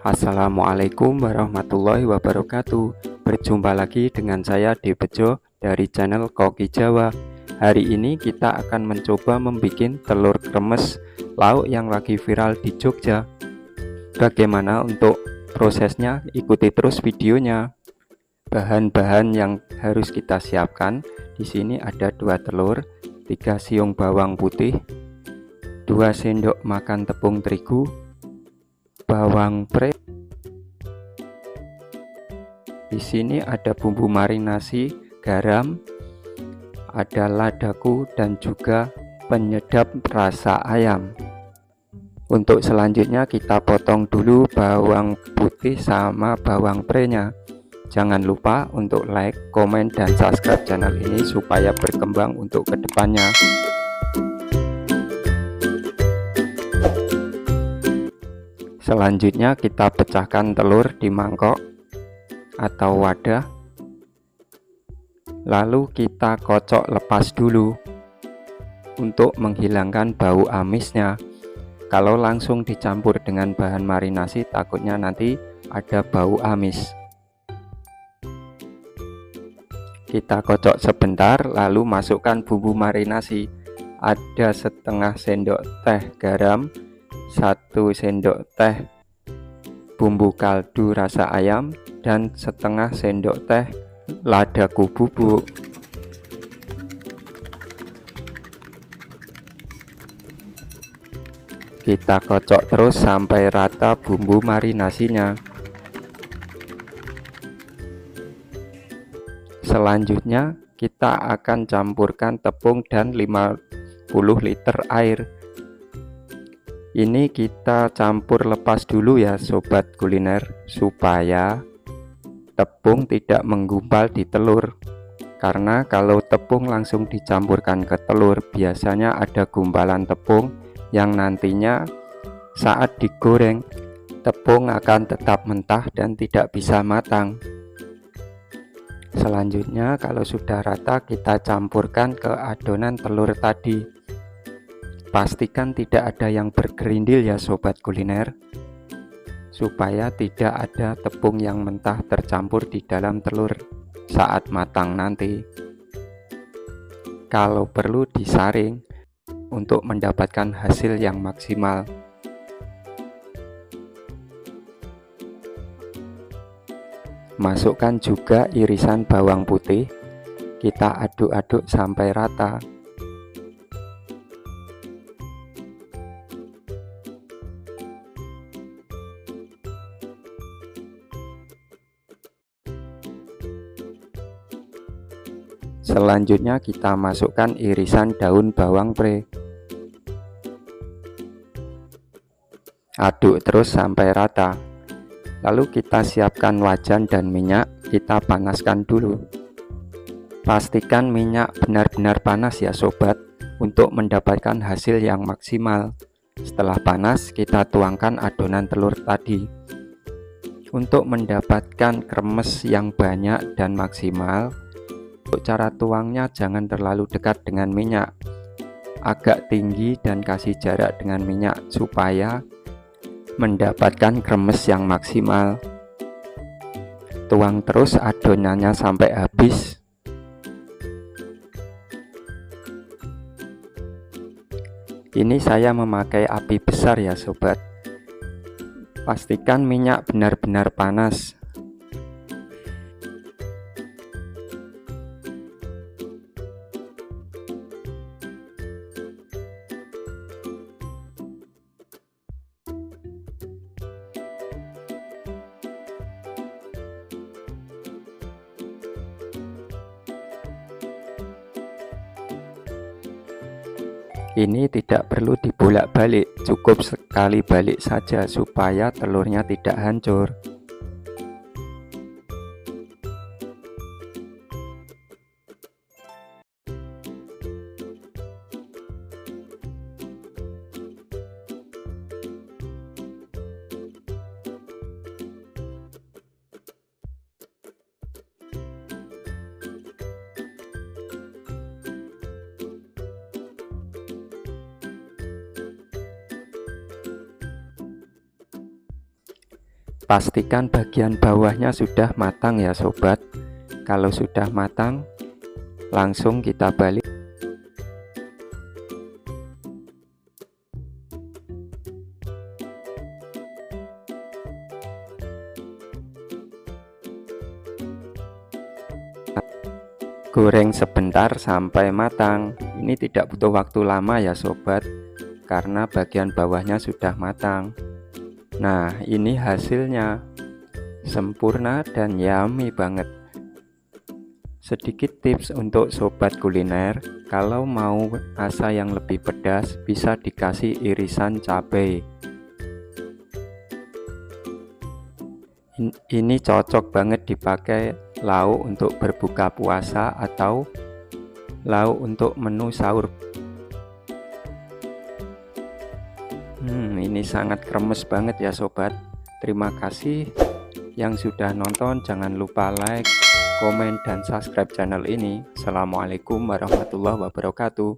Assalamualaikum warahmatullahi wabarakatuh. Berjumpa lagi dengan saya Debejo dari channel Koki Jawa. Hari ini kita akan mencoba membuat telur kremes, lauk yang lagi viral di Jogja. Bagaimana untuk prosesnya? Ikuti terus videonya. Bahan-bahan yang harus kita siapkan di sini ada 2 telur, 3 siung bawang putih, 2 sendok makan tepung terigu, bawang pre. Di sini ada bumbu marinasi, garam, ada ladaku dan juga penyedap rasa ayam. Untuk selanjutnya kita potong dulu bawang putih sama bawang prenya. Jangan lupa untuk like, komen, dan subscribe channel ini supaya berkembang untuk kedepannya. Selanjutnya kita pecahkan telur di mangkok atau wadah, lalu kita kocok lepas dulu untuk menghilangkan bau amisnya. Kalau langsung dicampur dengan bahan marinasi takutnya nanti ada bau amis. Kita kocok sebentar lalu masukkan bumbu marinasi. Ada setengah sendok teh garam, 1 sendok teh bumbu kaldu rasa ayam, dan setengah sendok teh ladaku bubuk. Kita kocok terus sampai rata bumbu marinasinya. Selanjutnya kita akan campurkan tepung dan 50 liter air. Ini kita campur lepas dulu ya sobat kuliner, supaya tepung tidak menggumpal di telur. Karena kalau tepung langsung dicampurkan ke telur, biasanya ada gumpalan tepung yang nantinya saat digoreng, tepung akan tetap mentah dan tidak bisa matang. Selanjutnya kalau sudah rata kita campurkan ke adonan telur tadi. Pastikan tidak ada yang bergerindil ya sobat kuliner, supaya tidak ada tepung yang mentah tercampur di dalam telur saat matang nanti. Kalau perlu disaring untuk mendapatkan hasil yang maksimal. Masukkan juga irisan bawang putih, kita aduk-aduk sampai rata. Selanjutnya kita masukkan irisan daun bawang pre. Aduk terus sampai rata. Lalu kita siapkan wajan dan minyak, kita panaskan dulu. Pastikan minyak benar-benar panas ya sobat, untuk mendapatkan hasil yang maksimal. Setelah panas, kita tuangkan adonan telur tadi. Untuk mendapatkan kremes yang banyak dan maksimal, untuk cara tuangnya jangan terlalu dekat dengan minyak, agak tinggi dan kasih jarak dengan minyak supaya mendapatkan kremes yang maksimal. Tuang terus adonannya sampai habis. Ini saya memakai api besar ya sobat. Pastikan minyak benar-benar panas. Ini tidak perlu dibolak-balik, cukup sekali balik saja supaya telurnya tidak hancur. Pastikan bagian bawahnya sudah matang ya sobat. Kalau sudah matang, langsung kita balik. Goreng sebentar sampai matang. Ini tidak butuh waktu lama ya sobat, karena bagian bawahnya sudah matang. Nah, ini hasilnya sempurna dan yummy banget. Sedikit tips untuk sobat kuliner, kalau mau rasa yang lebih pedas bisa dikasih irisan cabai. Ini cocok banget dipakai lauk untuk berbuka puasa atau lauk untuk menu sahur. Ini sangat kremes banget ya sobat. Terima kasih yang sudah nonton. Jangan lupa like, komen, dan subscribe channel ini. Assalamualaikum warahmatullahi wabarakatuh.